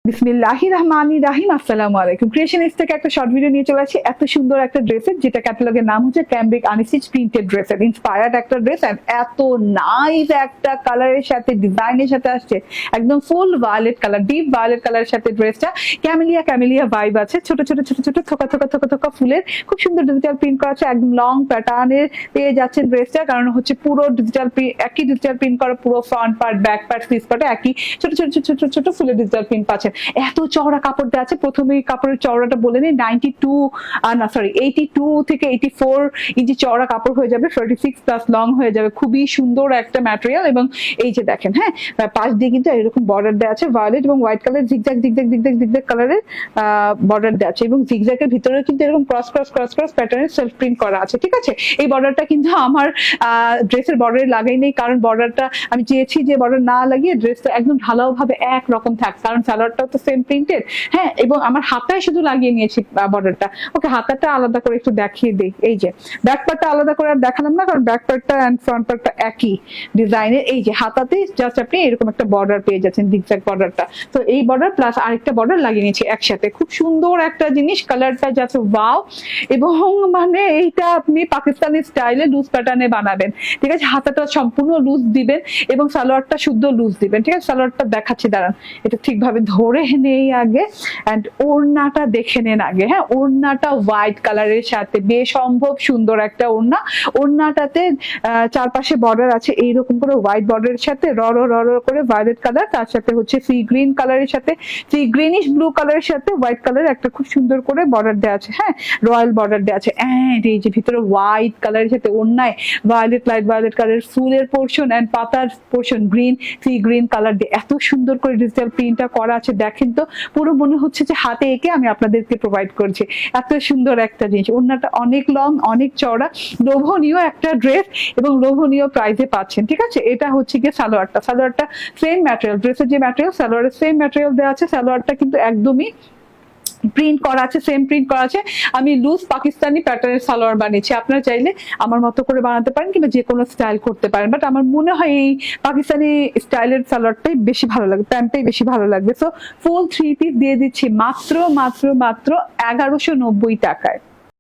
বিসমিল্লাহির রহমানির রহিম। আসসালামু আলাইকুম। ক্রিয়েশনিস্ট থেকে একটা শর্ট ভিডিও নিয়ে চলে আসি এত সুন্দর একটা ড্রেসের, যেটা ক্যাটালগের নাম হচ্ছে ক্যামব্রিক আনস্টিচ প্রিন্টেড ড্রেসের ইন্সপায়ার্ড একটা ড্রেস। এন্ড এত নাইস একটা কালারের সাথে ডিজাইনের সাথে আসছে, একদম ফুল ভায়োলেট কালার, ডিপ ভায়োলেট কালারের সাথে ড্রেসটা ক্যামেলিয়া ক্যামেলিয়া ভাইব আছে। ছোট ছোট ছোট ছোট থোকা থোকা থোকা থোকা ফুলের খুব সুন্দর ডিজিটাল প্রিন্ট করা আছে, একদম লং প্যাটার্নের পেয়ে যাচ্ছেন ড্রেসটা। কারণ হচ্ছে পুরো ডিজিটাল একই ডিজিটাল প্রিন্ট করা, পুরো front part back part sleeve পার্টে একই ছোট ছোট ছোট ছোট ছোট ফুলের ডিজিটাল প্রিন্ট পাচ্ছেন। এত চওড়া কাপড় দেওয়া আছে। প্রথমেই কাপড়ের চওড়াটা বলে নিই, 82 থেকে 84 ইঞ্চি চওড়া কাপড় হয়ে যাবে, 46 প্লাস লং হয়ে যাবে। খুবই সুন্দর একটা ম্যাটেরিয়াল। এবং এই যে দেখেন, হ্যাঁ, পাশ দিয়ে কিন্তু এরকম বর্ডার দেওয়া আছে, ভায়োলেট এবং white colour zigzag zigzag zigzag zigzag কালারের বর্ডার দেওয়া আছে। এবং জিগজ্যাগের ভিতরে কিন্তু এরকম ক্রস ক্রস ক্রস ক্রস প্যাটার্নের সেলফ প্রিন্ট করা আছে। ঠিক আছে, এই বর্ডারটা কিন্তু আমার ড্রেসের বর্ডারে লাগাই নেই, কারণ বর্ডারটা আমি চেয়েছি যে বর্ডার না লাগিয়ে ড্রেসটা একদম ঢালাও ভাবে একরকম থাক, কারণ সালোয়ারটাও তো সেম প্রিন্টেড। হ্যাঁ, এবং আমার হাতায় শুধু লাগিয়ে নিয়েছি বর্ডারটা। ওকে, হাতাটা আলাদা করে একটু দেখিয়ে দিই। এই যে ব্যাক পার্টটা আলাদা করে আর দেখালাম না, কারণ ব্যাক পার্টটা এন্ড ফ্রন্ট পার্টটা একই ডিজাইনের। এই যে হাতাতে জাস্ট আপনি এরকম একটা বর্ডার পেয়ে যাচ্ছেন, জিগজ্যাগ বর্ডারটা। তো এই বর্ডার প্লাস আরেকটা বর্ডার লাগিয়ে নিয়েছি একসাথে। খুব সুন্দর একটা জিনিস, কালারটা যাচ্ছে ওয়াও। এবং মানে এইটা আপনি পাকিস্তানি স্টাইলে লুজ প্যাটার্নে বানাবেন। ঠিক আছে, হাতাটা সম্পূর্ণ লুজ দিবেন এবং সালোয়ারটা শুদ্ধ লুজ দিবেন। ঠিক আছে, সালোয়ারটা দেখাচ্ছি, দাঁড়ান, এটা ঠিকভাবে ধরে নেই আগে। এন্ড ওড়নাটা দেখে নেন আগে। হ্যাঁ, ওড়নাটা হোয়াইট কালারের সাথে বেসম্ভব সুন্দর একটা ওড়না। ওড়নাটাতে চারপাশে বর্ডার আছে এইরকম করে হোয়াইট বর্ডারের সাথে র করে ভায়োলেট কালার, তার সাথে হচ্ছে সি গ্রিন কালারের সাথে, সি গ্রিনিশ ব্লু কালারের সাথে হোয়াইট কালার একটা খুব সুন্দর করে বর্ডার দেওয়া আছে। হ্যাঁ, রয়্যাল বর্ডার দেওয়া আছে। এন্ড এই যে ভিতরে হোয়াইট কালারের সাথে ওড়নায় ভায়োলেট, লাইট ভায়োলেট কালারের ফুলের পোর্শন এন্ড পাতার portion green, sea green colour দিয়ে এত সুন্দর করে ডিজিটাল প্রিন্টটা করা আছে। দেখেন তো, পুরো মনে হচ্ছে যে হাতে এঁকে আমি আপনাদেরকে প্রোভাইড করছি। এত সুন্দর একটা জিনিস। ওড়নাটা অনেক লং, অনেক চওড়া, লোভনীয় একটা ড্রেস এবং লোভনীয় প্রাইসে পাচ্ছেন। ঠিক আছে, এটা হচ্ছে গিয়ে সালোয়ারটা। সালোয়ারটা সেম ম্যাটেরিয়াল, ড্রেসের যে ম্যাটেরিয়াল সালোয়ারের সেম ম্যাটেরিয়াল দেওয়া আছে। সালোয়ারটা কিন্তু একদমই প্রিন্ট করা আছে, সেম প্রিন্ট করা আছে। আমি লুজ পাকিস্তানি প্যাটার্নের সালোয়ার বানিয়েছি, আপনারা চাইলে আমার মতো করে বানাতে পারেন কিংবা যে কোনো স্টাইল করতে পারেন। বাট আমার মনে হয় এই পাকিস্তানি স্টাইলের সালোয়ারটাই বেশি ভালো লাগবে, প্যান্টটাই বেশি ভালো লাগবে। সো ফুল 3 পিস দিয়ে দিচ্ছি মাত্র মাত্র মাত্র 1190 টাকায়।